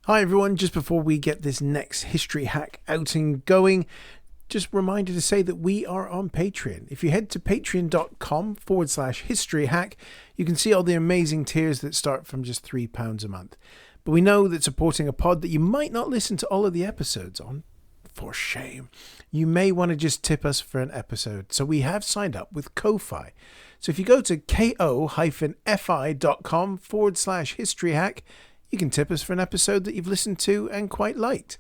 Hi everyone, just before we get this next history hack out and going, just a reminder to say that we are on Patreon. If you head to patreon.com/history hack, you can see all the amazing tiers that start from just £3 a month. But we know that supporting a pod that you might not listen to all of the episodes on, for shame, you may want to just tip us for an episode. So we have signed up with Ko-Fi. So if you go to ko-fi.com/history hack, you can tip us for an episode that you've listened to and quite liked.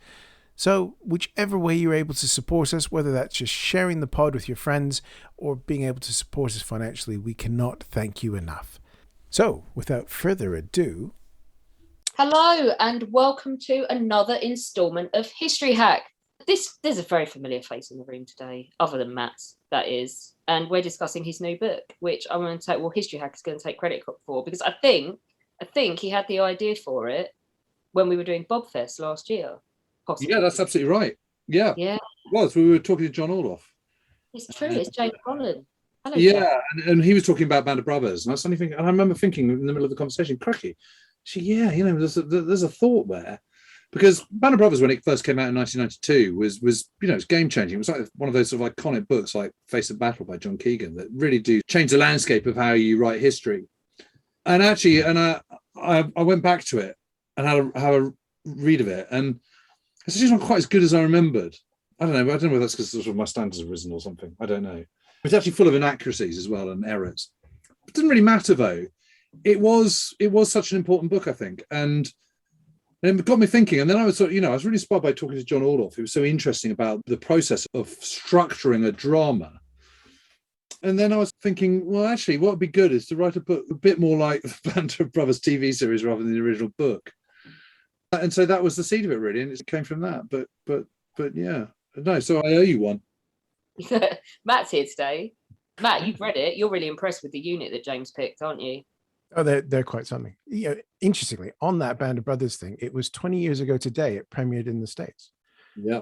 So whichever way you're able to support us, whether that's just sharing the pod with your friends or being able to support us financially, we cannot thank you enough. So without further ado... Hello and welcome to another instalment of History Hack. There's a very familiar face in the room today, other than Matt's, that is. And we're discussing his new book, which I'm going to take, History Hack is going to take credit for, because I think he had the idea for it when we were doing Bobfest last year. Possibly. Yeah, that's absolutely right. Yeah. Yeah. It was. We were talking to John Orloff. It's true. It's James Holland. Hello, yeah, and he was talking about Band of Brothers. And I was suddenly thinking, and I remember thinking in the middle of the conversation, cracky, there's a thought there. Because Band of Brothers, when it first came out in 1992, was it's game changing. It was like one of those sort of iconic books like Face of Battle by John Keegan that really do change the landscape of how you write history. And actually, I went back to it and had a read of it, and it's just not quite as good as I remembered. I don't know whether that's because sort of my standards have risen or something. I don't know. It's actually full of inaccuracies as well and errors. It didn't really matter though. It was such an important book, I think, and it got me thinking. And then I was I was really inspired by talking to John Orloff. It was so interesting about the process of structuring a drama. And then I was thinking, well, actually, what would be good is to write a book a bit more like the Band of Brothers TV series rather than the original book. And so that was the seed of it, really, and it came from that. But yeah, no. So I owe you one. Matt's here today. Matt, you've read it. You're really impressed with the unit that James picked, aren't you? Oh, they're quite something. Interestingly, on that Band of Brothers thing, it was 20 years ago today. It premiered in the States. Yeah.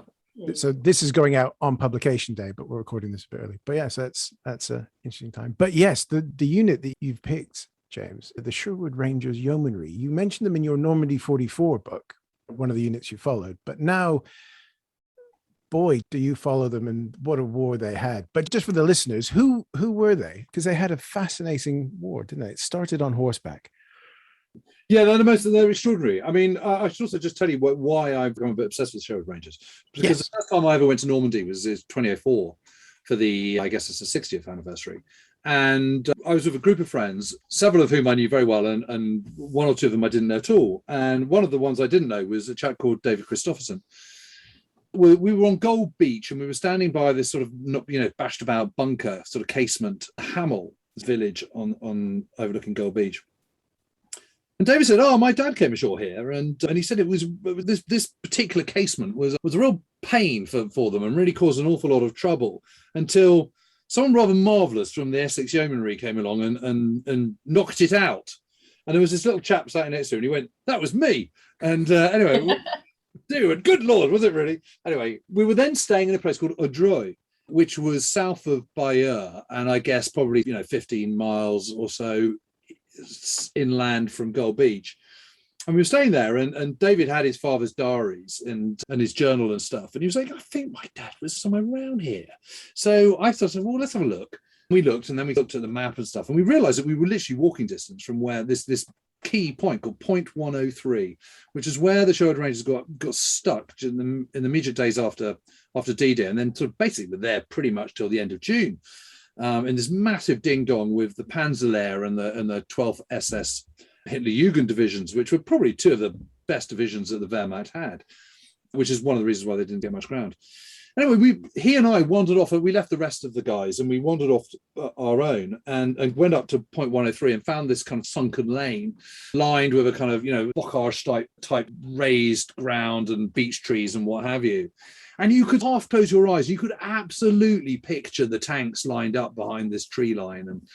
So this is going out on publication day, but we're recording this a bit early. But yes, that's an interesting time. But yes, the unit that you've picked, James, the Sherwood Rangers Yeomanry, you mentioned them in your Normandy 44 book, one of the units you followed. But now, boy, do you follow them, and what a war they had. But just for the listeners, who were they? Because they had a fascinating war, didn't they? It started on horseback. Yeah, they're extraordinary. I mean, I should also just tell you why I've become a bit obsessed with Sherwood Rangers. Because The first time I ever went to Normandy was 2004 for I guess it's the 60th anniversary. And I was with a group of friends, several of whom I knew very well, and one or two of them I didn't know at all. And one of the ones I didn't know was a chap called David Christopherson. We were on Gold Beach, and we were standing by this sort of bashed about bunker, sort of casement, Hamel village on overlooking Gold Beach. And David said, "Oh, my dad came ashore here," and he said it was this particular casement was a real pain for them and really caused an awful lot of trouble until someone rather marvellous from the Essex Yeomanry came along and knocked it out. And there was this little chap sat next to him, and he went, "That was me." And anyway, dude, good Lord, was it really? Anyway, we were then staying in a place called Audreuil, which was south of Bayeux, and I guess probably 15 miles or so inland from Gold Beach. And we were staying there, and David had his father's diaries and his journal and stuff, and he was like, "I think my dad was somewhere around here." So I thought, well, let's have a look. We looked, and then we looked at the map and stuff, and we realized that we were literally walking distance from where this key point called Point 103, which is where the Sherwood Rangers got stuck in the immediate days after D-Day, and then sort of basically were there pretty much till the end of June. In this massive ding-dong with the Panzerlehr and the 12th SS Hitlerjugend divisions, which were probably two of the best divisions that the Wehrmacht had, which is one of the reasons why they didn't get much ground. Anyway, he and I wandered off. We left the rest of the guys and we wandered off our own and went up to Point 103 and found this kind of sunken lane lined with a kind of, bocage type raised ground and beech trees and what have you. And you could half close your eyes. You could absolutely picture the tanks lined up behind this tree line and,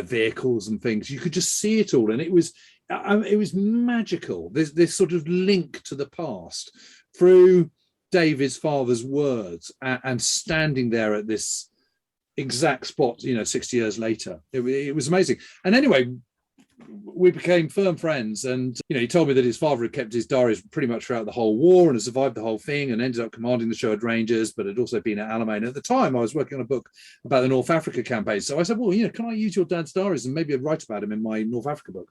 vehicles and things. You could just see it all. And it was magical. This sort of link to the past through David's father's words and standing there at this exact spot, 60 years later. It was amazing. And anyway, we became firm friends, and he told me that his father had kept his diaries pretty much throughout the whole war and had survived the whole thing and ended up commanding the Sherwood Rangers, but had also been at Alamein. At the time, I was working on a book about the North Africa campaign. So I said, well, can I use your dad's diaries and maybe I'd write about him in my North Africa book,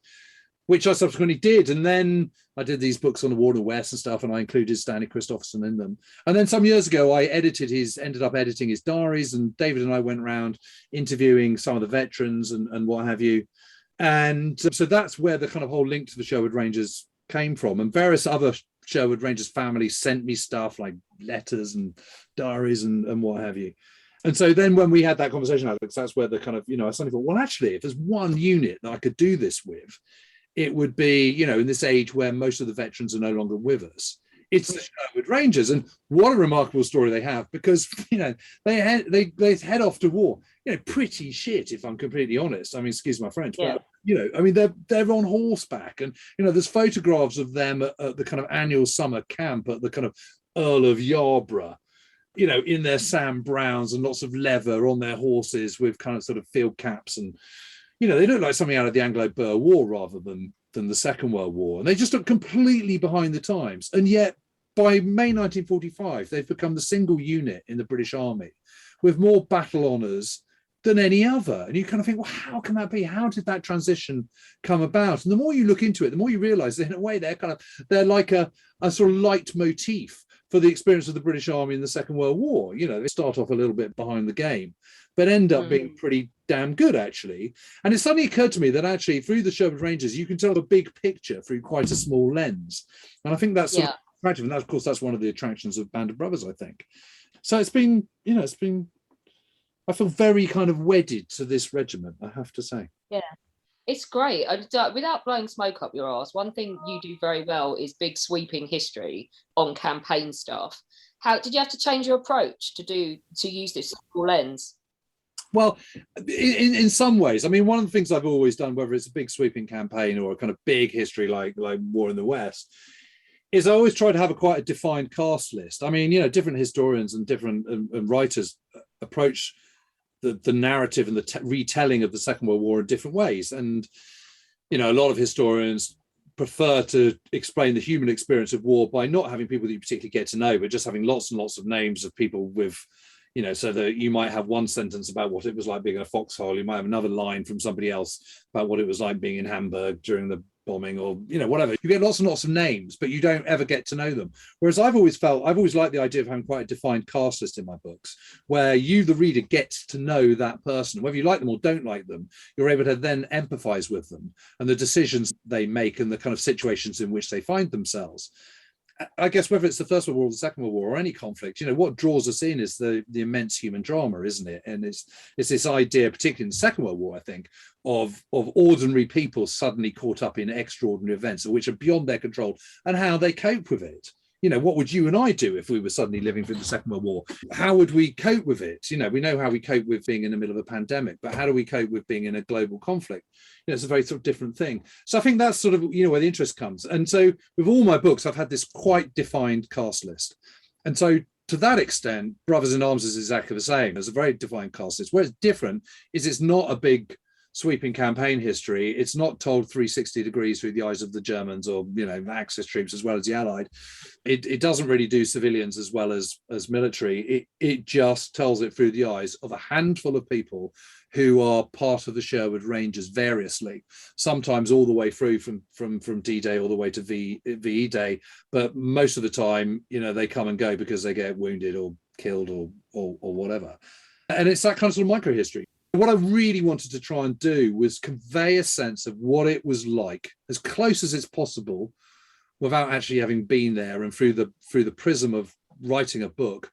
which I subsequently did. And then I did these books on the war in the West and stuff, and I included Stanley Christopherson in them. And then some years ago, I ended up editing his diaries, and David and I went around interviewing some of the veterans and what have you. And so that's where the kind of whole link to the Sherwood Rangers came from. And various other Sherwood Rangers families sent me stuff like letters and diaries and what have you. And so then when we had that conversation, Alex, that's where the kind of, I suddenly thought, well, actually, if there's one unit that I could do this with, it would be, in this age where most of the veterans are no longer with us, it's the Sherwood Rangers. And what a remarkable story they have, because, they head off to war, pretty shit, if I'm completely honest. I mean, excuse my French, but, they're on horseback. And, there's photographs of them at the kind of annual summer camp at the kind of Earl of Yarborough, in their Sam Browns and lots of leather on their horses with kind of sort of field caps. And, they look like something out of the Anglo-Boer War rather than the Second World War. And they just look completely behind the times. And yet, by May 1945, they've become the single unit in the British Army with more battle honours than any other. And you kind of think, well, how can that be? How did that transition come about? And the more you look into it, the more you realise that in a way they're like a sort of leitmotif for the experience of the British Army in the Second World War. They start off a little bit behind the game, but end up being pretty damn good, actually. And it suddenly occurred to me that actually through the Sherwood Rangers, you can tell the big picture through quite a small lens. And I think that's sort of attractive. And that, of course, that's one of the attractions of Band of Brothers, I think. So it's been, I feel very kind of wedded to this regiment, I have to say. Yeah. It's great. Without blowing smoke up your arse, one thing you do very well is big sweeping history on campaign stuff. How did you have to change your approach to use this lens? Well, in some ways, I mean, one of the things I've always done, whether it's a big sweeping campaign or a kind of big history like War in the West, is I always try to have quite a defined cast list. I mean, different historians and different and writers approach the narrative and the retelling of the Second World War in different ways. And, a lot of historians prefer to explain the human experience of war by not having people that you particularly get to know, but just having lots and lots of names of people with, so that you might have one sentence about what it was like being in a foxhole. You might have another line from somebody else about what it was like being in Hamburg during the bombing, or whatever. You get lots and lots of names, but you don't ever get to know them. Whereas I've always liked the idea of having quite a defined cast list in my books, where you, the reader, gets to know that person. Whether you like them or don't like them, you're able to then empathize with them and the decisions they make and the kind of situations in which they find themselves. I guess whether it's the First World War or the Second World War or any conflict, what draws us in is the immense human drama, isn't it? And it's this idea, particularly in the Second World War, I think, of ordinary people suddenly caught up in extraordinary events which are beyond their control and how they cope with it. What would you and I do if we were suddenly living through the Second World War? How would we cope with it? We know how we cope with being in the middle of a pandemic, but how do we cope with being in a global conflict? It's a very sort of different thing. So I think that's sort of, where the interest comes. And so with all my books, I've had this quite defined cast list. And so to that extent, Brothers in Arms is exactly the same. There's a very defined cast list. Where it's different is it's not a big sweeping campaign history. It's not told 360 degrees through the eyes of the Germans or Axis troops as well as the Allied. It doesn't really do civilians as well as military. It just tells it through the eyes of a handful of people who are part of the Sherwood Rangers variously, sometimes all the way through from D-Day all the way to VE Day, but most of the time they come and go because they get wounded or killed or whatever. And it's that kind of sort of micro history. What I really wanted to try and do was convey a sense of what it was like, as close as it's possible, without actually having been there, and through the prism of writing a book,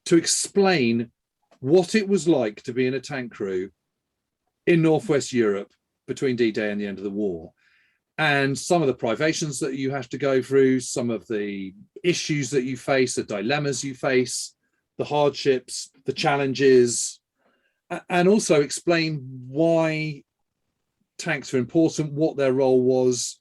to explain what it was like to be in a tank crew in Northwest Europe between D-Day and the end of the war, and some of the privations that you have to go through, some of the issues that you face, the dilemmas you face, the hardships, the challenges, and also explain why tanks are important, what their role was,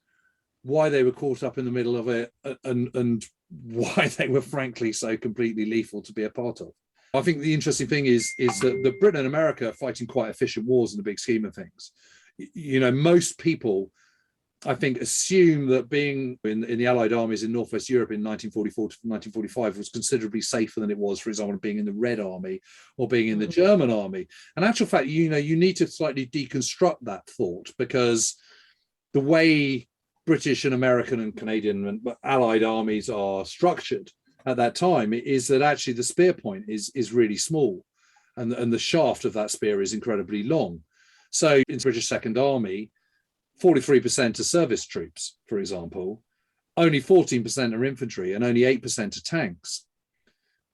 why they were caught up in the middle of it, and why they were frankly so completely lethal to be a part of. I think the interesting thing is that Britain and America are fighting quite efficient wars in the big scheme of things. Most people, I think, assume that being in the Allied armies in Northwest Europe in 1944 to 1945 was considerably safer than it was, for example, being in the Red Army or being in the German Army. In actual fact, you need to slightly deconstruct that thought, because the way British and American and Canadian and Allied armies are structured at that time is that actually the spear point is really small, and the shaft of that spear is incredibly long. So in the British Second Army, 43% are service troops, for example, only 14% are infantry, and only 8% are tanks.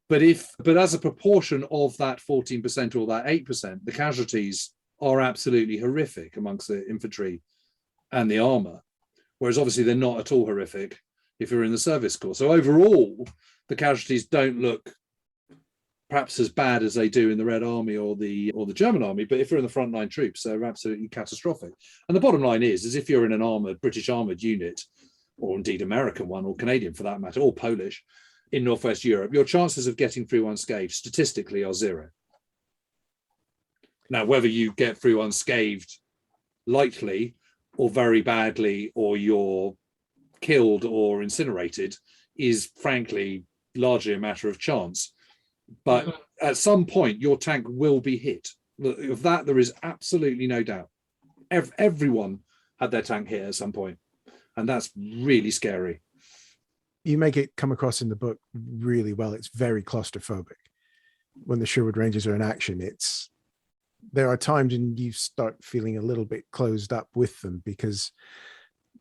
But as a proportion of that 14% or that 8%, the casualties are absolutely horrific amongst the infantry and the armour, whereas obviously they're not at all horrific if you're in the service corps. So overall, the casualties don't look perhaps as bad as they do in the Red Army or the German Army, but if you're in the frontline troops, they're absolutely catastrophic. And the bottom line is if you're in an British armoured unit, or indeed American one, or Canadian for that matter, or Polish, in Northwest Europe, your chances of getting through unscathed statistically are zero. Now, whether you get through unscathed lightly or very badly, or you're killed or incinerated, is frankly largely a matter of chance. But at some point, your tank will be hit. Of that, there is absolutely no doubt. Everyone had their tank hit at some point, and that's really scary. You make it come across in the book really well. It's very claustrophobic. When the Sherwood Rangers are in action, there are times when you start feeling a little bit closed up with them, because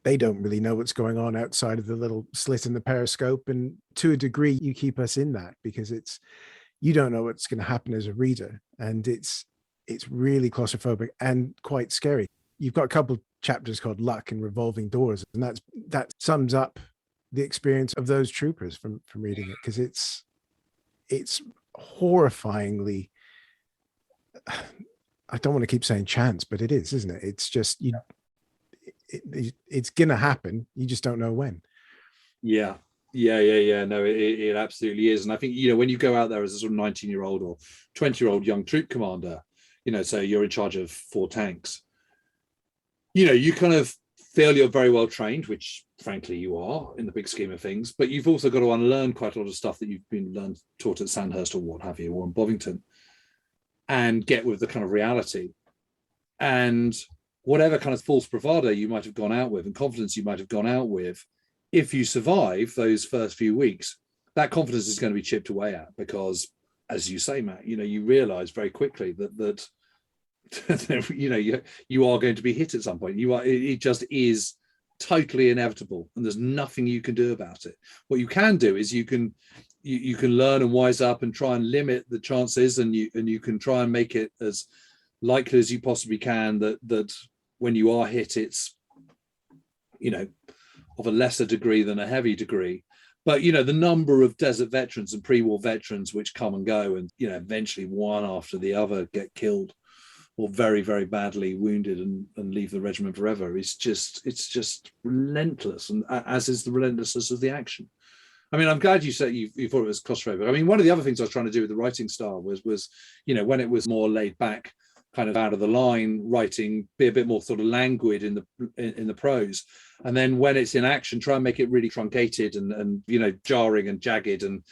they don't really know what's going on outside of the little slit in the periscope. And to a degree, you keep us in that, because you don't know what's going to happen as a reader. And it's really claustrophobic and quite scary. You've got a couple of chapters called Luck and Revolving Doors, and that sums up the experience of those troopers from reading it, because it's horrifyingly, I don't want to keep saying chance, but it is, isn't it? It's just, it's going to happen. You just don't know when. Yeah. No, it absolutely is. And I think, when you go out there as a sort of 19-year-old or 20-year-old young troop commander, so you're in charge of 4 tanks, you kind of feel you're very well trained, which frankly you are in the big scheme of things, but you've also got to unlearn quite a lot of stuff that you've been taught at Sandhurst or what have you, or in Bovington, and get with the kind of reality. And whatever kind of false bravado you might have gone out with and confidence you might have gone out with, if you survive those first few weeks, that confidence is going to be chipped away at, because, as you say, Matt, you realize very quickly that you are going to be hit at some point. It just is totally inevitable, and there's nothing you can do about it. What you can do is you can learn and wise up and try and limit the chances, and you can try and make it as likely as you possibly can that when you are hit, it's of a lesser degree than a heavy degree. But the number of desert veterans and pre-war veterans which come and go, and eventually one after the other get killed or very, very badly wounded and leave the regiment forever, it's just relentless, and as is the relentlessness of the action. I mean, I'm glad you said you thought it was claustrophobic. I mean, one of the other things I was trying to do with the writing style was when it was more laid back, kind of out of the line writing, be a bit more sort of languid in the prose, and then when it's in action, try and make it really truncated and jarring and jagged and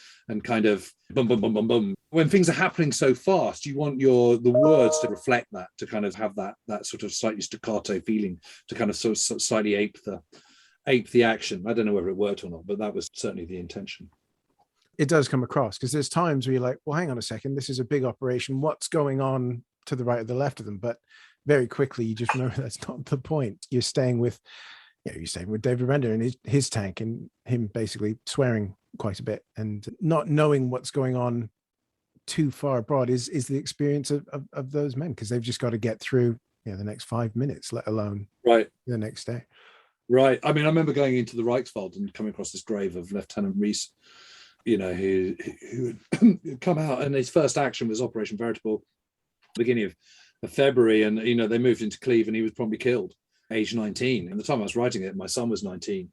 kind of boom boom boom boom boom. When things are happening so fast, you want the words to reflect that, to kind of have that sort of slightly staccato feeling, to kind of sort of slightly ape the action. I don't know whether it worked or not, but that was certainly the intention. It does come across, because there's times where you're like, well, hang on a second, this is a big operation. What's going on to the right or the left of them? But very quickly you just know that's not the point. You're staying with David Render and his tank, and him basically swearing quite a bit and not knowing what's going on too far abroad is the experience of those men, because they've just got to get through the next 5 minutes, let alone the next day. Right. I mean, I remember going into the Reichswald and coming across this grave of Lieutenant Rees, who had come out, and his first action was Operation Veritable, beginning of February, and they moved into Cleve, and he was probably killed, age 19. And the time I was writing it, my son was 19.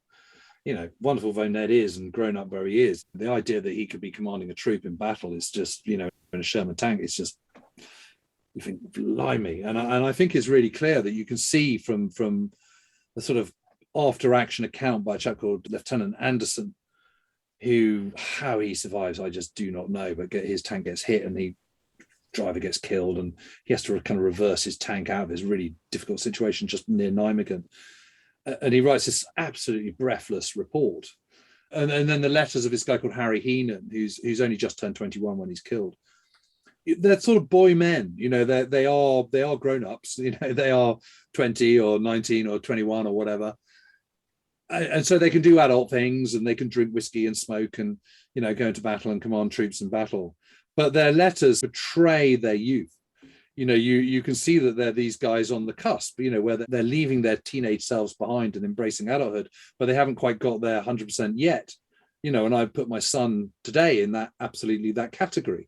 Wonderful though Ned is, and grown up where he is, the idea that he could be commanding a troop in battle is just, in a Sherman tank, it's just you think, blimey. And I think it's really clear that you can see from the sort of after action account by a chap called Lieutenant Anderson, how he survives, I just do not know, but his tank gets hit and the driver gets killed, and he has to kind of reverse his tank out of this really difficult situation just near Nijmegen. And he writes this absolutely breathless report. And then the letters of this guy called Harry Heenan, who's only just turned 21 when he's killed. They're sort of boy men, they are grown-ups, they are 20 or 19 or 21 or whatever. And so they can do adult things, and they can drink whiskey and smoke and, go into battle and command troops in battle. But their letters betray their youth. You can see that they're these guys on the cusp, where they're leaving their teenage selves behind and embracing adulthood, but they haven't quite got there 100% yet. And I put my son today in that category.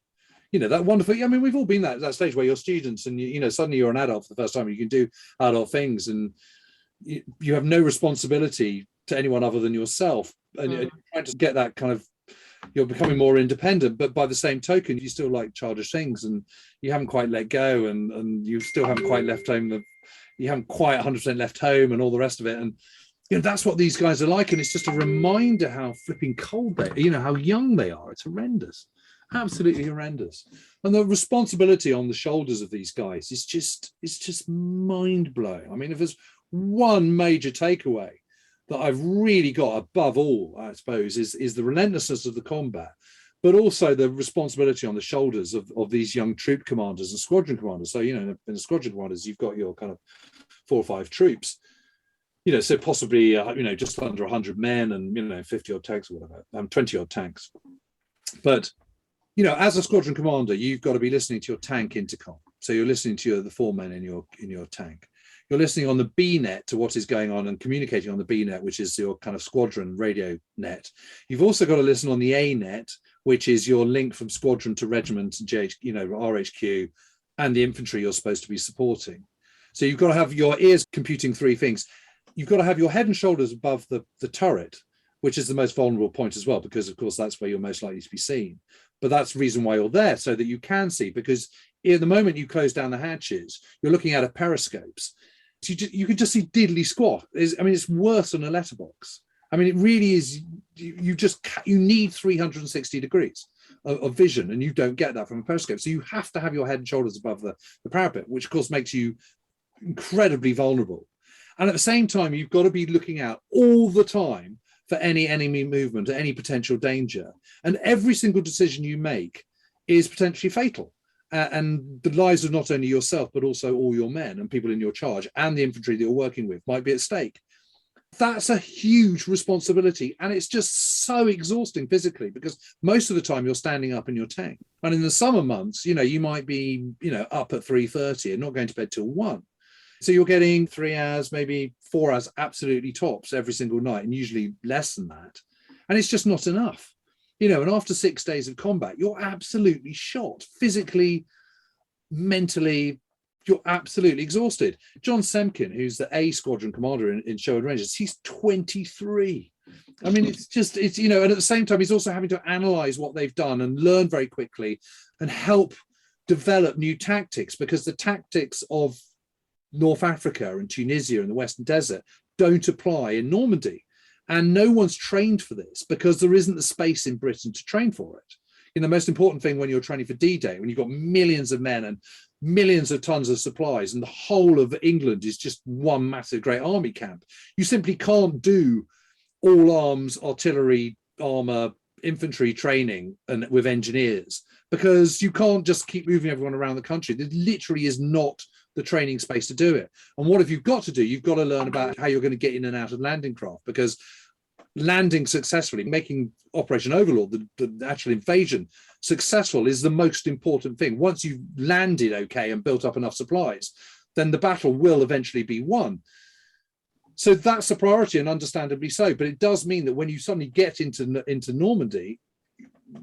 That wonderful, we've all been that stage where you're students and, suddenly you're an adult for the first time, you can do adult things, and you have no responsibility to anyone other than yourself. And you're trying to get that kind of, you're becoming more independent, but by the same token, you still like childish things, and you haven't quite let go, and you still haven't quite left home. You haven't quite 100% left home, and all the rest of it. And that's what these guys are like. And it's just a reminder how flipping cold how young they are. It's horrendous, absolutely horrendous. And the responsibility on the shoulders of these guys is just mind blowing. If there's one major takeaway that I've really got above all, I suppose, is the relentlessness of the combat, but also the responsibility on the shoulders of these young troop commanders and squadron commanders. So, in the squadron commanders, you've got your kind of 4 or 5 troops, so possibly, just under 100 men and, 50 odd tanks or whatever, 20 odd tanks. But, as a squadron commander, you've got to be listening to your tank intercom. So you're listening to the 4 men in your tank. You're listening on the B net to what is going on and communicating on the B net, which is your kind of squadron radio net. You've also got to listen on the A net, which is your link from squadron to regiment and RHQ and the infantry you're supposed to be supporting. So you've got to have your ears computing 3 things. You've got to have your head and shoulders above the turret, which is the most vulnerable point as well, because of course that's where you're most likely to be seen. But that's the reason why you're there, so that you can see, because at the moment you close down the hatches, you're looking at periscopes. So you can just see diddly squat. It's worse than a letterbox. It really is. You need 360 degrees of vision, and you don't get that from a periscope. So you have to have your head and shoulders above the parapet, which of course makes you incredibly vulnerable. And at the same time, you've got to be looking out all the time for any enemy movement, any potential danger. And every single decision you make is potentially fatal. And the lives of not only yourself, but also all your men and people in your charge and the infantry that you're working with might be at stake. That's a huge responsibility. And it's just so exhausting physically, because most of the time you're standing up in your tank. And in the summer months, you might be, up at 3:30 and not going to bed till 1. So you're getting 3 hours, maybe 4 hours, absolutely tops every single night, and usually less than that. And it's just not enough. And after 6 days of combat, you're absolutely shot physically, mentally. You're absolutely exhausted. John Semkin, who's the A squadron commander in Sherwood Rangers, he's 23. It's and at the same time, he's also having to analyze what they've done and learn very quickly and help develop new tactics, because the tactics of North Africa and Tunisia and the Western Desert don't apply in Normandy. And no one's trained for this, because there isn't the space in Britain to train for it. The most important thing when you're training for D-Day, when you've got millions of men and millions of tons of supplies, and the whole of England is just one massive great army camp, you simply can't do all arms, artillery, armor, infantry training and with engineers, because you can't just keep moving everyone around the country. There literally is not the training space to do it. And what have you got to do? You've got to learn about how you're going to get in and out of landing craft, because landing successfully, making Operation Overlord, the actual invasion, successful is the most important thing. Once you've landed okay and built up enough supplies, then the battle will eventually be won. So that's a priority, and understandably so. But it does mean that when you suddenly get into Normandy,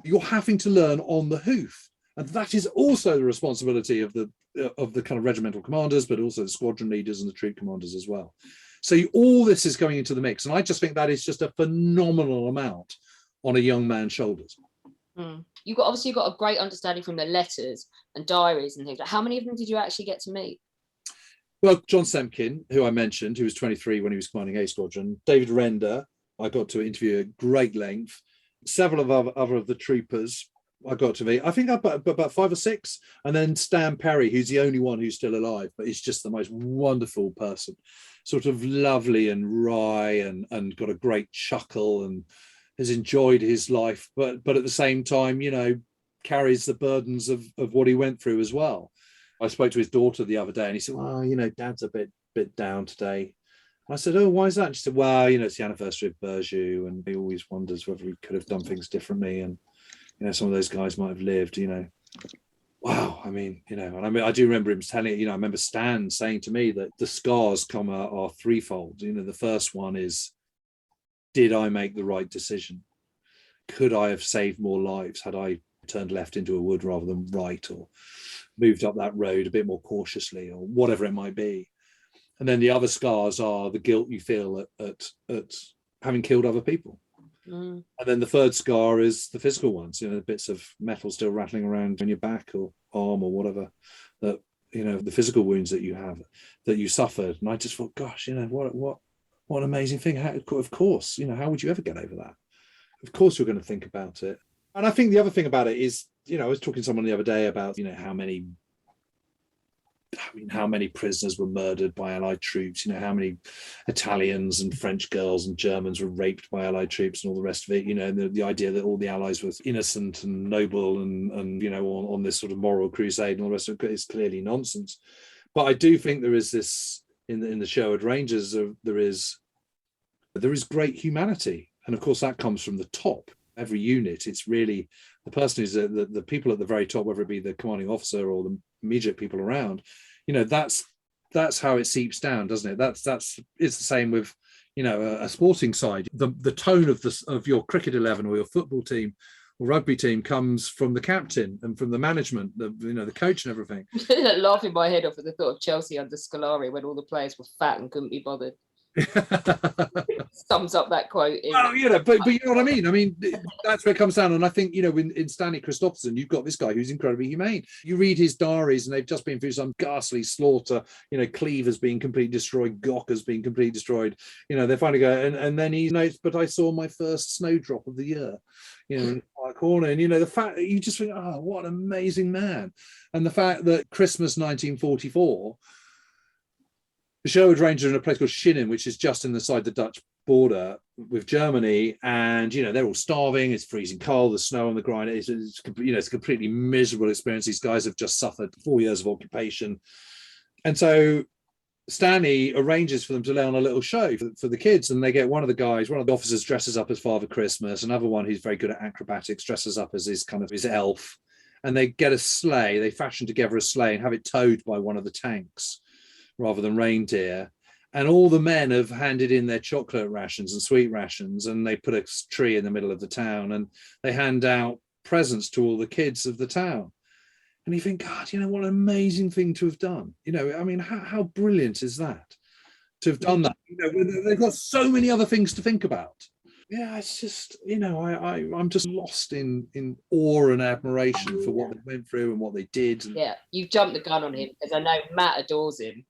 you're having to learn on the hoof. And that is also the responsibility of the kind of regimental commanders, but also the squadron leaders and the troop commanders as well. So all this is going into the mix. And I just think that is just a phenomenal amount on a young man's shoulders. Obviously got a great understanding from the letters and diaries and things. How many of them did you actually get to meet? Well, John Semkin, who I mentioned, who was 23 when he was commanding A Squadron. David Render, I got to interview at great length. Several of other of the troopers I got to meet. I think about 5 or 6. And then Stan Perry, who's the only one who's still alive, but he's just the most wonderful person. Sort of lovely and wry and got a great chuckle and has enjoyed his life, but at the same time, carries the burdens of what he went through as well. I spoke to his daughter the other day and he said, well, Dad's a bit down today. And I said, oh, why is that? And she said, well, it's the anniversary of Burju and he always wonders whether he could have done things differently. And, some of those guys might have lived, Wow. I do remember him telling, I remember Stan saying to me that the scars are threefold. The first one is, did I make the right decision? Could I have saved more lives had I turned left into a wood rather than right, or moved up that road a bit more cautiously, or whatever it might be? And then the other scars are the guilt you feel at having killed other people. And then the third scar is the physical ones, the bits of metal still rattling around on your back or arm or whatever, that, the physical wounds that you have, that you suffered. And I just thought, gosh, what an amazing thing. Of course, how would you ever get over that? Of course, you're going to think about it. And I think the other thing about it is, I was talking to someone the other day about, how many prisoners were murdered by Allied troops, how many Italians and French girls and Germans were raped by Allied troops and all the rest of it, the idea that all the Allies were innocent and noble and on this sort of moral crusade and all the rest of it is clearly nonsense. But I do think there is this, in the Sherwood Rangers, there is great humanity. And of course, that comes from the top. Every unit, it's really the person who's the people at the very top, whether it be the commanding officer or the immediate people around. That's how it seeps down, doesn't it? It's the same with a sporting side. The tone of your cricket 11 or your football team or rugby team comes from the captain and from the management, the coach and everything. Laughing my head off at the thought of Chelsea under Scolari when all the players were fat and couldn't be bothered. Sums up that quote. Well, but you know what I mean. I mean, that's where it comes down. And I think, in Stanley Christopherson, you've got this guy who's incredibly humane. You read his diaries and they've just been through some ghastly slaughter. Cleve has been completely destroyed. Gok has been completely destroyed. They finally go, and then he notes, but I saw my first snowdrop of the year, in my corner. And, the fact that you just think, oh, what an amazing man. And the fact that Christmas 1944, the Sherwood Rangers in a place called Schinnen, which is just inside the Dutch border with Germany, and they're all starving. It's freezing cold. There's snow on the ground. It's a completely miserable experience. These guys have just suffered 4 years of occupation, and so Stanley arranges for them to lay on a little show for the kids, and they get one of the officers dresses up as Father Christmas, another one who's very good at acrobatics dresses up as his elf, and they get a sleigh. They fashion together a sleigh and have it towed by one of the tanks rather than reindeer. And all the men have handed in their chocolate rations and sweet rations, and they put a tree in the middle of the town and they hand out presents to all the kids of the town. And you think, God, what an amazing thing to have done. How brilliant is that to have done that? They've got so many other things to think about. Yeah, it's just, I'm just lost in awe and admiration for what they went through and what they did. Yeah, you've jumped the gun on him because I know Matt adores him.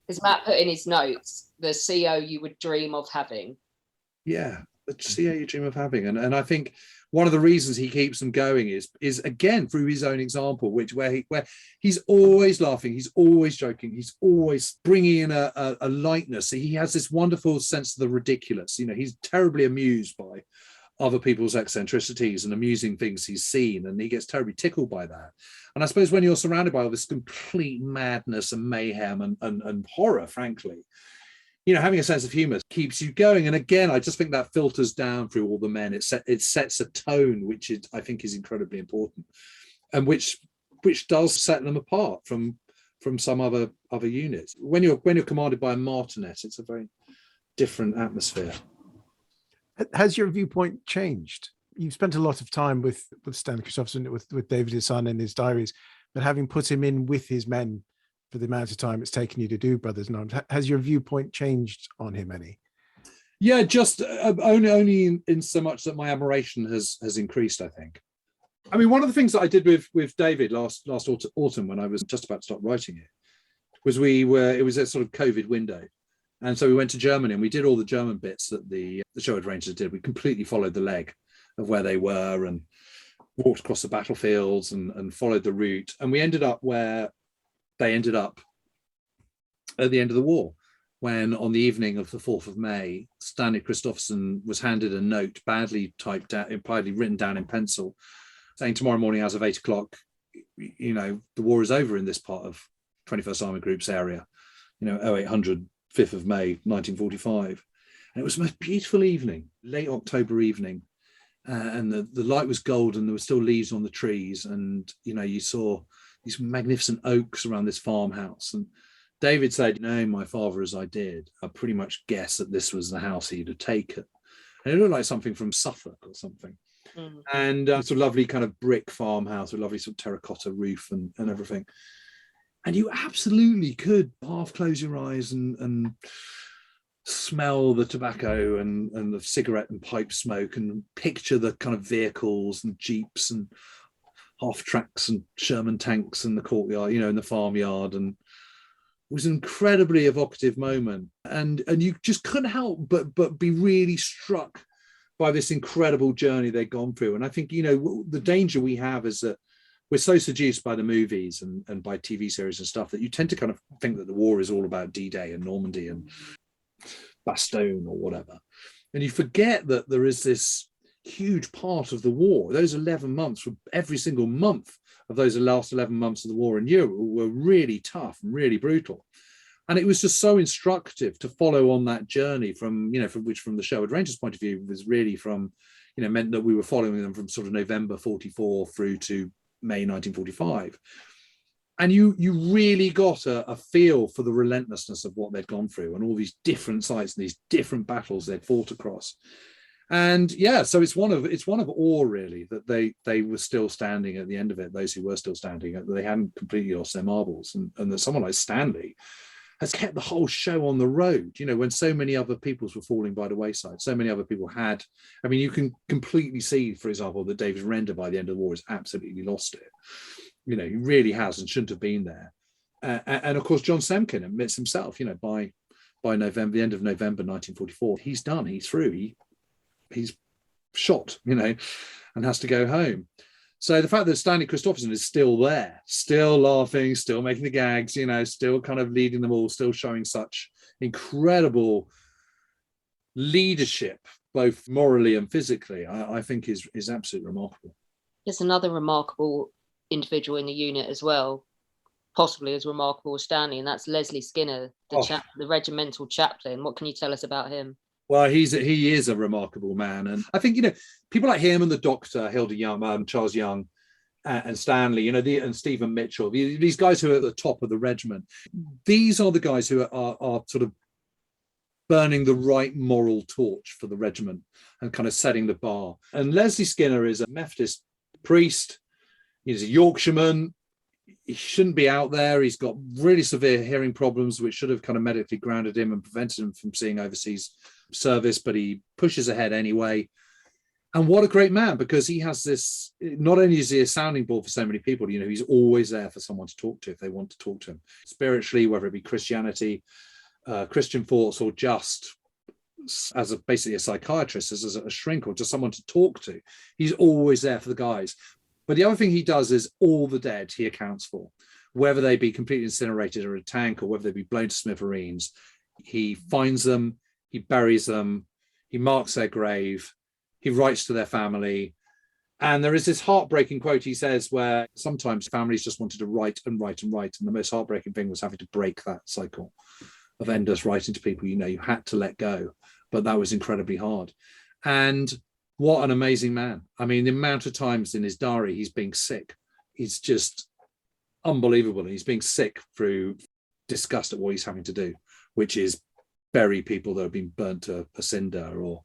Because Matt put in his notes, the CO you would dream of having. Yeah, the CO you dream of having. And I think one of the reasons he keeps them going is again, through his own example, where he's always laughing, he's always joking, he's always bringing in a lightness. He has this wonderful sense of the ridiculous. He's terribly amused by other people's eccentricities and amusing things he's seen, and he gets terribly tickled by that. And I suppose when you're surrounded by all this complete madness and mayhem and horror, frankly, having a sense of humor keeps you going. And again, I just think that filters down through all the men. It sets a tone, which I think is incredibly important, and which does set them apart from some other units. When you're commanded by a martinet, it's a very different atmosphere. Has your viewpoint changed? You've spent a lot of time with Stanley Christopherson, with David, his son, in his diaries, but having put him in with his men for the amount of time it's taken you to do Brothers in Arms, has your viewpoint changed on him any? Yeah, just only in so much that my admiration has increased, I think. I mean, one of the things that I did with David last autumn when I was just about to start writing it was it was a sort of COVID window. And so we went to Germany and we did all the German bits that the Sherwood Rangers did. We completely followed the leg of where they were and walked across the battlefields and followed the route. And we ended up where they ended up at the end of the war, when on the evening of the 4th of May, Stanley Christopherson was handed a note badly typed out, badly written down in pencil, saying tomorrow morning as of 8 o'clock, the war is over in this part of 21st Army Group's area, 0800 5th of May, 1945. And it was the most beautiful evening, late October evening. And the light was golden. There were still leaves on the trees. And, you saw these magnificent oaks around this farmhouse. And David said, knowing my father as I did, I pretty much guessed that this was the house he'd have taken. And it looked like something from Suffolk or something. Mm-hmm. And it's a lovely kind of brick farmhouse with a lovely sort of terracotta roof and everything. And you absolutely could half close your eyes and smell the tobacco and the cigarette and pipe smoke and picture the kind of vehicles and jeeps and half tracks and Sherman tanks in the courtyard, in the farmyard. And it was an incredibly evocative moment. And you just couldn't help but be really struck by this incredible journey they'd gone through. And I think, the danger we have is that we're so seduced by the movies and by TV series and stuff that you tend to kind of think that the war is all about D-Day and Normandy and Bastogne or whatever. And you forget that there is this huge part of the war. Those 11 months, every single month of those last 11 months of the war in Europe were really tough and really brutal. And it was just so instructive to follow on that journey from the Sherwood Rangers point of view was really from, meant that we were following them from sort of November 44 through to May 1945. And you really got a feel for the relentlessness of what they'd gone through and all these different sites and these different battles they'd fought across. And so it's one of awe really that they were still standing at the end of it, those who were still standing, that they hadn't completely lost their marbles, and that someone like Stanley has kept the whole show on the road, when so many other peoples were falling by the wayside. So many other people had. I mean, you can completely see, for example, that David Render by the end of the war has absolutely lost it. He really has and shouldn't have been there. And of course, John Semkin admits himself, by November, the end of November 1944, he's done, he's through, he's shot, and has to go home. So the fact that Stanley Christopherson is still there, still laughing, still making the gags, still kind of leading them all, still showing such incredible leadership, both morally and physically, I think is absolutely remarkable. There's another remarkable individual in the unit as well, possibly as remarkable as Stanley, and that's Leslie Skinner, the regimental chaplain. What can you tell us about him? Well, he is a remarkable man. And I think, people like him and the doctor, Hilda Young, Charles Young, and Stanley, and Stephen Mitchell, these guys who are at the top of the regiment, these are the guys who are sort of burning the right moral torch for the regiment and kind of setting the bar. And Leslie Skinner is a Methodist priest. He's a Yorkshireman. He shouldn't be out there. He's got really severe hearing problems, which should have kind of medically grounded him and prevented him from seeing overseas service, but he pushes ahead anyway. And what a great man, because he has this, not only is he a sounding board for so many people, he's always there for someone to talk to if they want to talk to him spiritually, whether it be Christianity, Christian thoughts, or just as basically a psychiatrist, as a shrink, or just someone to talk to. He's always there for the guys. But the other thing he does is all the dead he accounts for, whether they be completely incinerated or in a tank, or whether they be blown to smithereens. He finds them, he buries them, he marks their grave, he writes to their family. And there is this heartbreaking quote he says where sometimes families just wanted to write and write and write. And the most heartbreaking thing was having to break that cycle of endless writing to people you had to let go. But that was incredibly hard. And what an amazing man. I mean, the amount of times in his diary he's being sick, it's just unbelievable. He's being sick through disgust at what he's having to do, which is bury people that have been burnt to a cinder or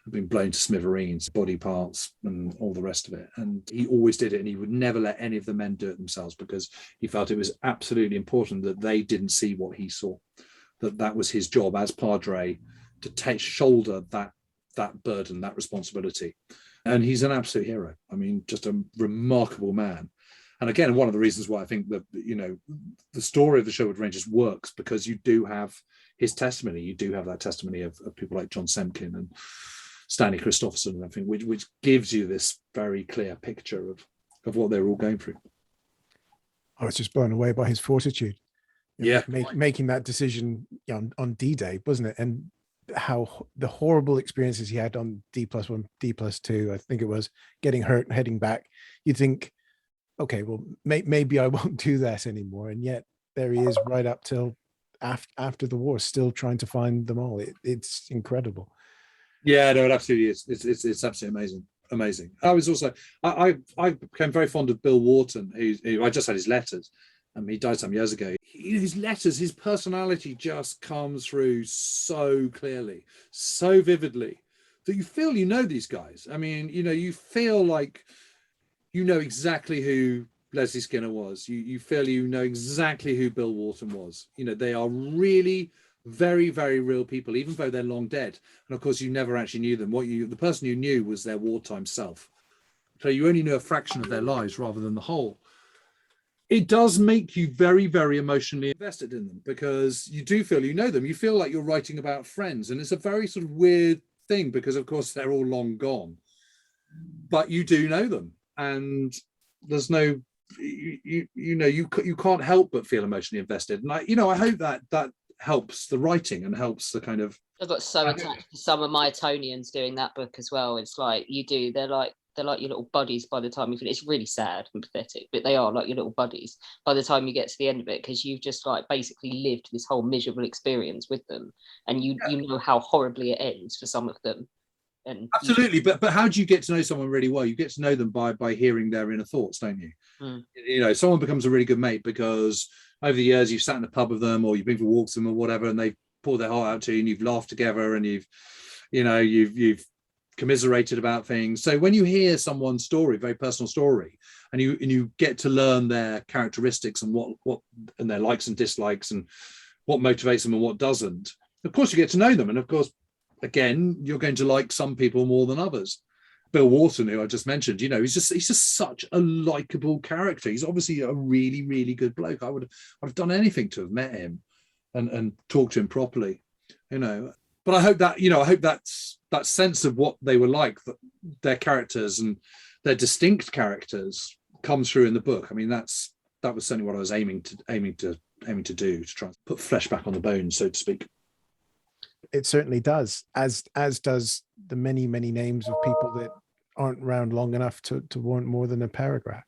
have been blown to smithereens, body parts and all the rest of it. And he always did it, and he would never let any of the men do it themselves, because he felt it was absolutely important that they didn't see what he saw, that was his job as Padre to shoulder that burden, that responsibility. And he's an absolute hero. I mean, just a remarkable man. And again, one of the reasons why I think that, the story of the Sherwood Rangers works, because you do have his testimony. You do have that testimony of people like John Semkin and Stanley Christopherson and everything, which gives you this very clear picture of what they were all going through. I was just blown away by his fortitude. Yeah. Making that decision on D-Day, wasn't it? And how the horrible experiences he had on D+1, D+2, I think it was, getting hurt, heading back. You think, okay, well, maybe I won't do that anymore. And yet there he is right up till after the war, still trying to find them all. It's incredible. Yeah, no, it absolutely is. It's absolutely amazing. I was also, I became very fond of Bill Wharton, who I just had his letters. He died some years ago. His letters, his personality just comes through so clearly, so vividly, that you feel these guys. I mean, you feel like you know exactly who Leslie Skinner was. You feel exactly who Bill Wharton was. They are really very, very real people, even though they're long dead. And of course, you never actually knew them. The person you knew was their wartime self. So you only knew a fraction of their lives rather than the whole. It does make you very, very emotionally invested in them, because you do feel you know them. You feel like you're writing about friends. And it's a very sort of weird thing, because of course they're all long gone, but you do know them. And there's no, you can't help but feel emotionally invested. And I hope that helps the writing and helps the kind of. I got so attached to some of my Etonians doing that book as well. It's like they're like your little buddies by the time you finish. It's really sad and pathetic, but they are like your little buddies by the time you get to the end of it, because you've just like basically lived this whole miserable experience with them, and you know how horribly it ends for some of them. And absolutely, but how do you get to know someone really well? You get to know them by hearing their inner thoughts, don't you? Someone becomes a really good mate because over the years you've sat in the pub with them, or you've been for walks with them or whatever, and they pour their heart out to you, and you've laughed together, and you've commiserated about things. So when you hear someone's story, very personal story, and you get to learn their characteristics and what and their likes and dislikes and what motivates them and what doesn't, of course you get to know them. And of course, again, you're going to like some people more than others. Bill Wharton, who I just mentioned, he's just such a likable character. He's obviously a really, really good bloke. I would have done anything to have met him and talked to him properly, But I hope that sense of what they were like, their characters and their distinct characters, comes through in the book. I mean, that was certainly what I was aiming to do, to try and put flesh back on the bones, so to speak. It certainly does, as does the many, many names of people that aren't around long enough to warrant more than a paragraph.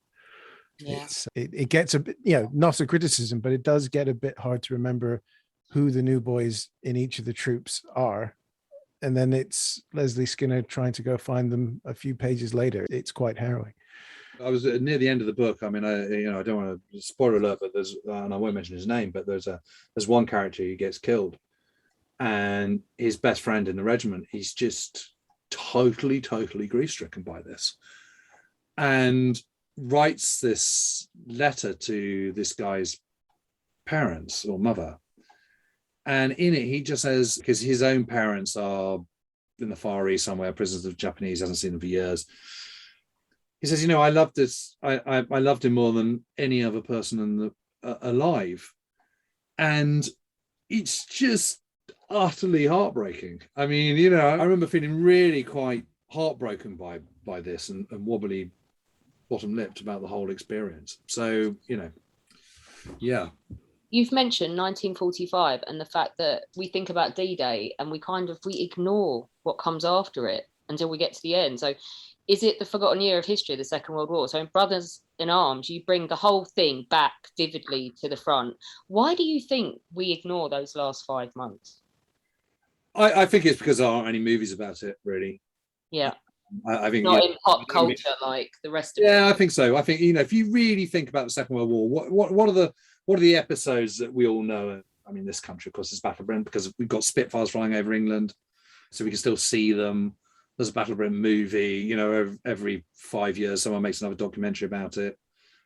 Yeah. It gets a bit, not a criticism, but it does get a bit hard to remember who the new boys in each of the troops are. And then it's Leslie Skinner trying to go find them a few pages later. It's quite harrowing. I was near the end of the book. I mean, I don't want to spoiler alert, but there's, and I won't mention his name, but there's one character who gets killed, and his best friend in the regiment, he's just totally grief-stricken by this, and writes this letter to this guy's parents or mother. And in it, he just says, because his own parents are in the Far East somewhere, prisoners of Japanese, hasn't seen them for years. He says, I love this. I loved him more than any other person alive. And it's just utterly heartbreaking. I mean, I remember feeling really quite heartbroken by this and wobbly bottom-lipped about the whole experience. So, yeah. You've mentioned 1945 and the fact that we think about D-Day and we ignore what comes after it until we get to the end. So is it the forgotten year of history, the Second World War? So in Brothers in Arms, you bring the whole thing back vividly to the front. Why do you think we ignore those last 5 months? I think it's because there aren't any movies about it, really. Yeah. I think not in pop culture like the rest of it. Yeah, I think so. I think, if you really think about the Second World War, what are the episodes that we all know? I mean, this country, of course, is Battle of Britain because we've got Spitfires flying over England, so we can still see them. There's a Battle of Britain movie, every 5 years someone makes another documentary about it.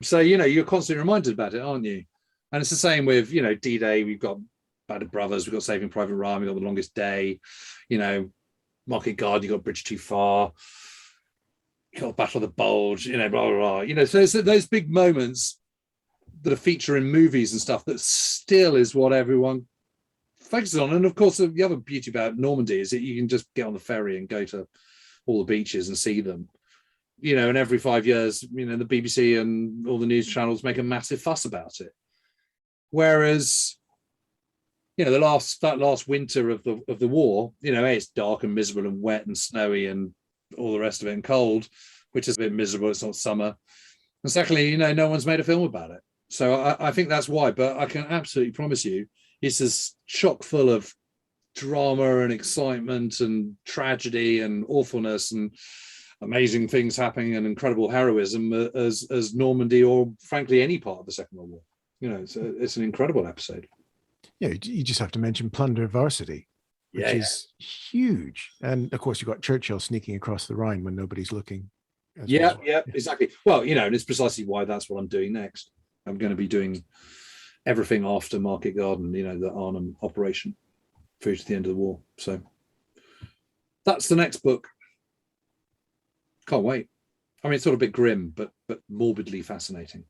So, you're constantly reminded about it, aren't you? And it's the same with, D-Day, we've got Battle of Brothers, we've got Saving Private Ryan, we've got The Longest Day, Market Guard, you've got Bridge Too Far. you got the Battle of the Bulge, blah, blah, blah. So it's those big moments that are feature in movies and stuff that still is what everyone focuses on. And of course, the other beauty about Normandy is that you can just get on the ferry and go to all the beaches and see them. And every 5 years, the BBC and all the news channels make a massive fuss about it. Whereas, that last winter of the war, it's dark and miserable and wet and snowy and all the rest of it and cold, which is a bit miserable. It's not summer. And secondly, no one's made a film about it. So I think that's why. But I can absolutely promise you, it's as chock full of drama and excitement and tragedy and awfulness and amazing things happening and incredible heroism as Normandy or frankly any part of the Second World War. It's an incredible episode. Yeah, you just have to mention Plunder Varsity, which is huge. And of course, you've got Churchill sneaking across the Rhine when nobody's looking. Yeah, exactly. Well, and it's precisely why that's what I'm doing next. I'm going to be doing everything after Market Garden, the Arnhem operation through to the end of the war. So that's the next book. Can't wait. I mean, it's sort of a bit grim, but morbidly fascinating.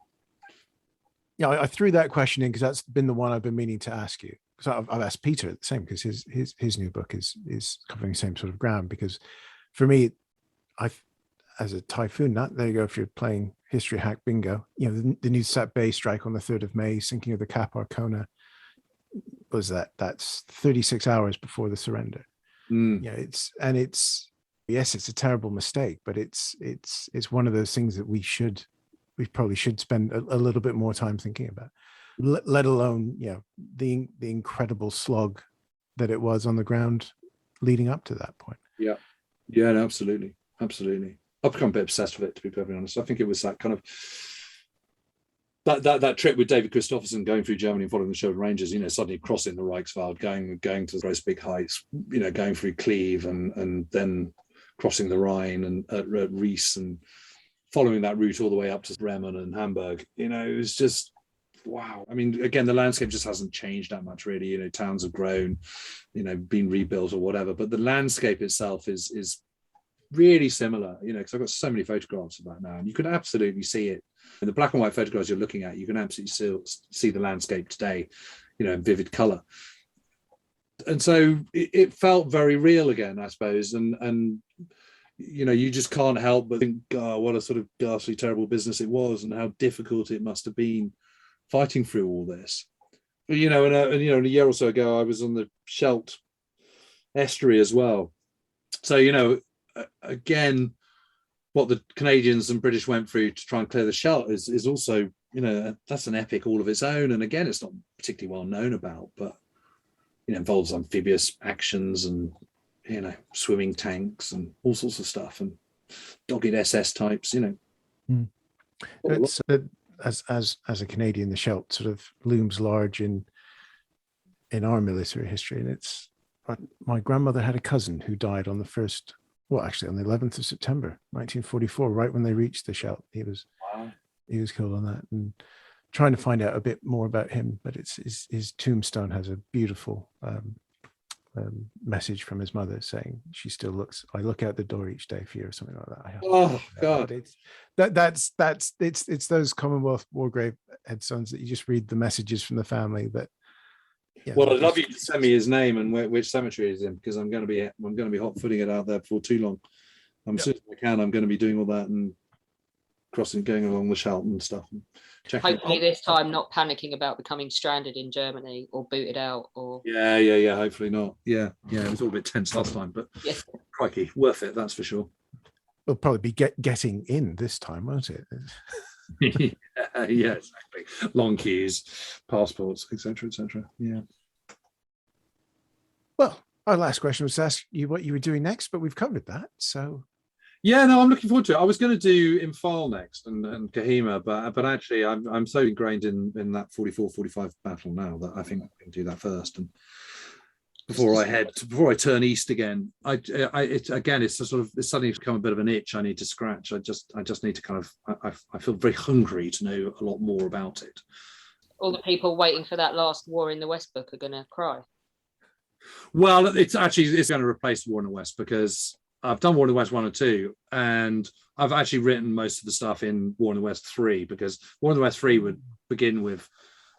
Yeah, I threw that question in because that's been the one I've been meaning to ask you. Because I've asked Peter the same, because his new book is covering the same sort of ground. Because for me, as a typhoon nut, there you go. If you're playing History Hack bingo, the Newsat Bay strike on the 3rd of May, sinking of the Cap Arcona, that's 36 hours before the surrender. It's a terrible mistake, but it's one of those things that we probably should spend a little bit more time thinking about, let alone the incredible slog that it was on the ground leading up to that point. No, absolutely I've become a bit obsessed with it, to be perfectly honest. I think it was that kind of that trip with David Christopherson going through Germany and following the Sherwood Rangers, suddenly crossing the Reichswald, going to those big heights, going through Cleve and then crossing the Rhine and at Ries and following that route all the way up to Bremen and Hamburg. It was just wow. I mean, again, the landscape just hasn't changed that much, really. Towns have grown, been rebuilt or whatever, but the landscape itself is really similar, because I've got so many photographs of that now, and you can absolutely see it. In the black and white photographs you're looking at, you can absolutely see the landscape today, in vivid color. And so it felt very real again, I suppose. And you just can't help but think, God, what a sort of ghastly, terrible business it was, and how difficult it must have been fighting through all this. And a year or so ago, I was on the Scheldt estuary as well. So, again, what the Canadians and British went through to try and clear the Scheldt is also, that's an epic all of its own. And again, it's not particularly well known about, but, involves amphibious actions and, swimming tanks and all sorts of stuff, and dogged SS types, It's, as a Canadian, the Scheldt sort of looms large in our military history. And my grandmother had a cousin who died on the 11th of September, 1944, right when they reached the Scheldt. He was killed on that. And trying to find out a bit more about him, but his tombstone has a beautiful message from his mother saying she still looks. I look out the door each day for you, or something like that. Oh God! It's those Commonwealth war grave headstones that you just read the messages from the family. That well, I'd love you to send me his name and which cemetery he's in, because I'm going to be hot footing it out there before too long. As soon as I can, I'm going to be doing all that and going along the Scheldt and stuff. And hopefully this time not panicking about becoming stranded in Germany or booted out or hopefully not. It was all a bit tense last time, but crikey, worth it, that's for sure. It'll probably be getting in this time, won't it? Yeah, exactly. Long queues, passports, etc. Well, our last question was to ask you what you were doing next, but we've covered that, so yeah, no, I'm looking forward to it. I was going to do Imphal next and Kohima, but actually I'm so ingrained in that 44-45 battle now that I think I can do that first. And before I turn east again, it's suddenly become a bit of an itch I need to scratch. I just need to kind of, I feel very hungry to know a lot more about it. All the people waiting for that last war in the West book are going to cry. Well, it's going to replace War in the West, because I've done War in the West 1 and 2, and I've actually written most of the stuff in War in the West 3, because War in the West 3 would begin with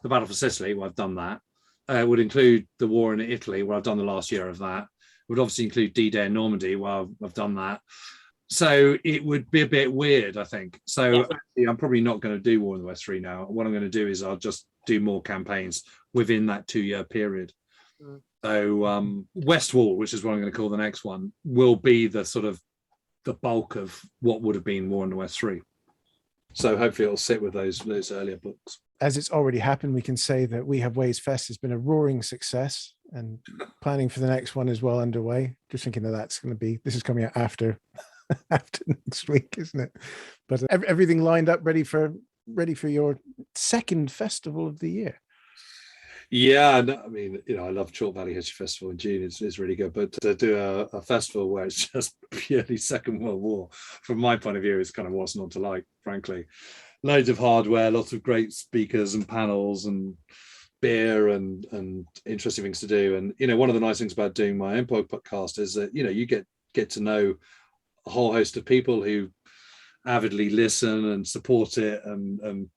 the Battle for Sicily, where I've done that. It would include the war in Italy, where I've done the last year of that. It would obviously include D-Day in Normandy, where I've done that. So it would be a bit weird, I think. So actually, I'm probably not going to do War in the West 3 now. What I'm going to do is I'll just do more campaigns within that 2-year period. So West Wall, which is what I'm going to call the next one, will be the sort of the bulk of what would have been War in the West 3. So hopefully it'll sit with those earlier books. As it's already happened, we can say that We Have Ways Fest has been a roaring success, and planning for the next one is well underway. Just thinking that this is coming out after next week, isn't it? But everything lined up, ready for your second festival of the year. Yeah, no, I mean, I love Chalk Valley History Festival in June. It's really good, but to do a festival where it's just purely Second World War, from my point of view, is kind of what's not to like, frankly. Loads of hardware, lots of great speakers and panels and beer and interesting things to do. And one of the nice things about doing my own podcast is that you get to know a whole host of people who avidly listen and support it and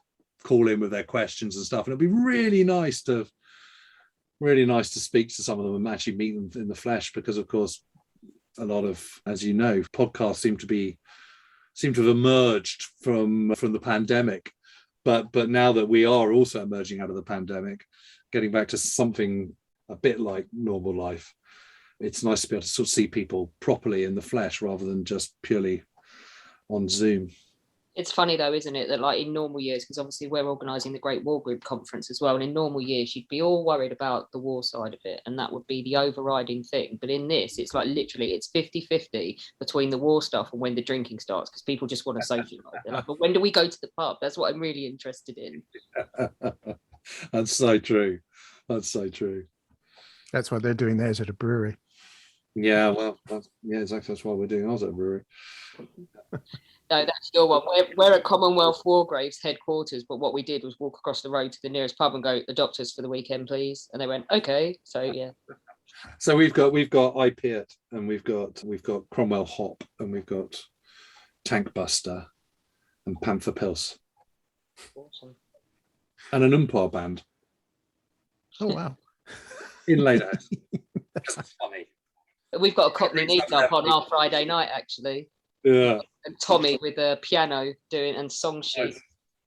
call in with their questions and stuff. And it'd be really nice to speak to some of them and actually meet them in the flesh, because of course a lot of, as you know, podcasts seem to have emerged from the pandemic, but now that we are also emerging out of the pandemic, getting back to something a bit like normal life, it's nice to be able to sort of see people properly in the flesh rather than just purely on Zoom. It's funny though, isn't it, that like in normal years, because obviously we're organising the Great War Group Conference as well, and in normal years you'd be all worried about the war side of it, and that would be the overriding thing. But in this, it's like literally it's 50-50 between the war stuff and when the drinking starts, because people just want to socialise. They're like, but when do we go to the pub? That's what I'm really interested in. That's so true. That's so true. That's why they're doing theirs at a brewery. Yeah, well, exactly. That's why we're doing ours at a brewery. No, that's your one. We're at Commonwealth War Graves headquarters, but what we did was walk across the road to the nearest pub and go, "The doctors for the weekend, please." And they went, "Okay." So yeah. So we've got IPIT, and we've got Cromwell Hop, and we've got Tank Buster and Panther Pils. Awesome. And an umpire band. Oh wow. In later. Just funny. We've got a Cockney Neat Up on our Friday night, actually. Yeah. And Tommy with a piano doing and song sheet. Nice.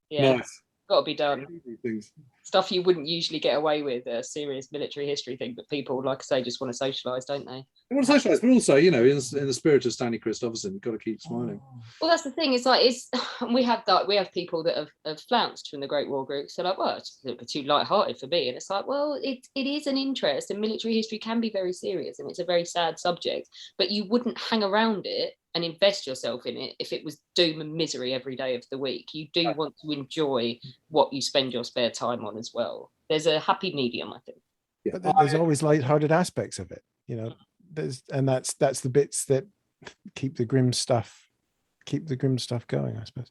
Yeah, Nice. got to be done. Things. Stuff you wouldn't usually get away with, a serious military history thing, but people, like I say, just want to socialise, don't they? They want to socialise, but also, in the spirit of Stanley Christopherson, you've got to keep smiling. Well, that's the thing. It's like we have people that have flounced from the Great War Group. So like, well, it's a little bit too light-hearted for me. And it's like, well, it is an interest, and military history can be very serious, and it's a very sad subject. But you wouldn't hang around it and invest yourself in it if it was doom and misery every day of the week. You do want to enjoy what you spend your spare time on as well. There's a happy medium, I think. Yeah. But there's always light-hearted aspects of it, that's the bits that keep the grim stuff going, I suppose.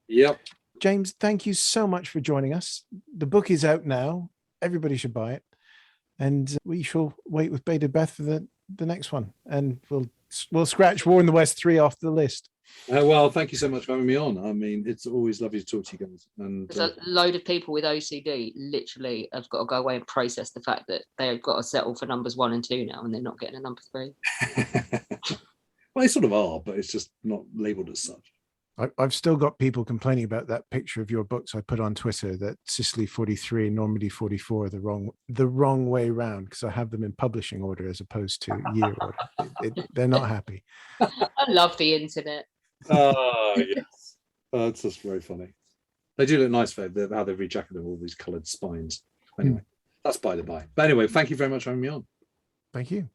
Yep. James, thank you so much for joining us. The book is out now. Everybody should buy it, and we shall wait with bated breath for the next one, and we'll scratch War in the West 3 off the list. Well, thank you so much for having me on. I mean, it's always lovely to talk to you guys. And there's a load of people with OCD literally have got to go away and process the fact that they've got to settle for numbers 1 and 2 now, and they're not getting a number 3. Well, they sort of are, but it's just not labelled as such. I've still got people complaining about that picture of your books I put on Twitter, that Sicily 43 and Normandy 44 are the wrong way round, because I have them in publishing order as opposed to year order. They're not happy. I love the internet. Oh, yes. That's just very funny. They do look nice, though, how they've rejacketed them, all these coloured spines. Anyway, that's by the by. But anyway, thank you very much for having me on. Thank you.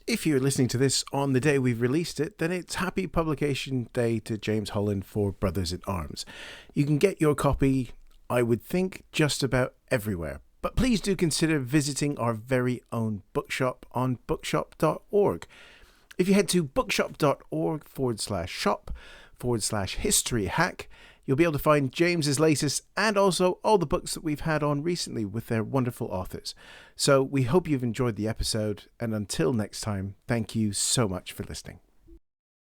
If you're listening to this on the day we've released it, then it's happy publication day to James Holland for Brothers in Arms. You can get your copy, I would think, just about everywhere. But please do consider visiting our very own bookshop on bookshop.org. If you head to bookshop.org/shop/history hack, You'll be able to find James's latest and also all the books that we've had on recently with their wonderful authors. So we hope you've enjoyed the episode, and until next time, thank you so much for listening.